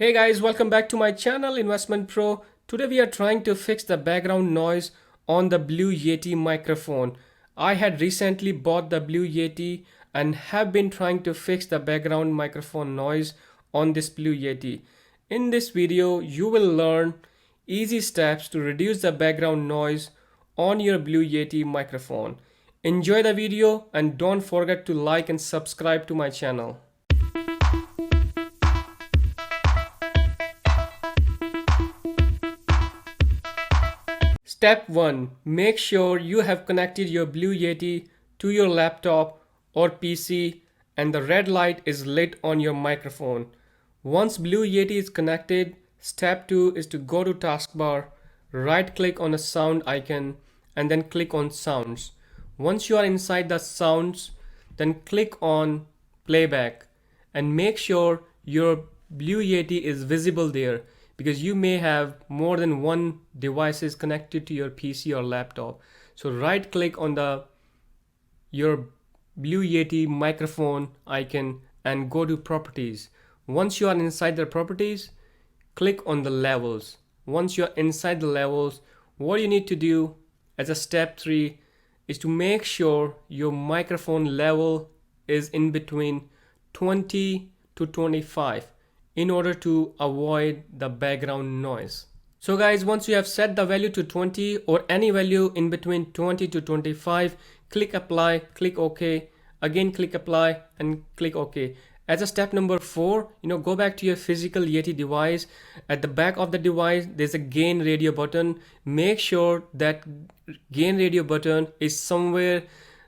Hey guys, welcome back to my channel Investment Pro. Today we are trying to fix the background noise on the Blue Yeti microphone. I had recently bought the Blue Yeti and have been trying to fix the background microphone noise on this Blue Yeti. In this video, you will learn easy steps to reduce the background noise on your Blue Yeti microphone. Enjoy the video and don't forget to like and subscribe to my channel. Step 1. Make sure you have connected your Blue Yeti to your laptop or PC and the red light is lit on your microphone. Once Blue Yeti is connected, step 2 is to go to taskbar, right click on the sound icon and then click on sounds. Once you are inside the sounds, then click on playback and make sure your Blue Yeti is visible there, because you may have more than one devices connected to your PC or laptop. So right click on your Blue Yeti microphone icon and go to properties. Once you are inside the properties, click on the levels. Once you are inside the levels, what you need to do as a step 3 is to make sure your microphone level is in between 20 to 25 in order to avoid the background noise. So guys, once you have set the value to 20 or any value in between 20 to 25, click apply, click OK, again click apply and click OK. As a step number 4, go back to your physical Yeti device. At the back of the device, there's a gain radio button. Make sure that gain radio button is somewhere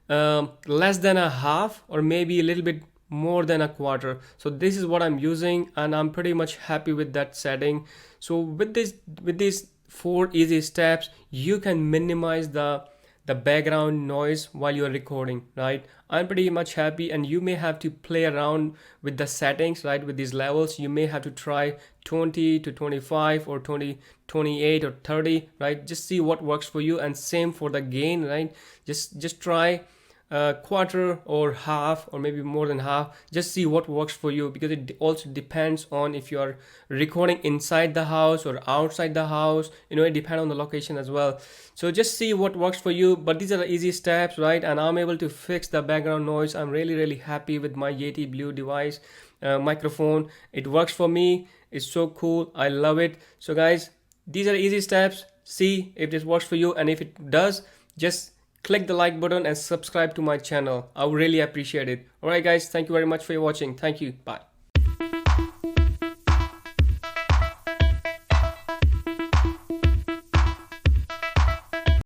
less than a half or maybe a little bit more than a quarter. So this is what I'm using and I'm pretty much happy with that setting. So with these 4 easy steps, you can minimize the background noise while you're recording, right? I'm pretty much happy, and you may have to play around with the settings, right? With these levels, you may have to try 20 to 25 or 20, 28 or 30, right? Just see what works for you, and same for the gain, right? Just try quarter or half or maybe more than half. Just see what works for you, because it also depends on if you are recording inside the house or outside the house. It depends on the location as well. So just see what works for you, but these are the easy steps, right? And I'm able to fix the background noise. I'm really happy with my Yeti Blue device microphone. It works for me. It's so cool. I love it. So guys, these are easy steps. See if this works for you, and if it does, just click the like button and subscribe to my channel. I would really appreciate it. Alright guys, thank you very much for watching. Thank you. Bye.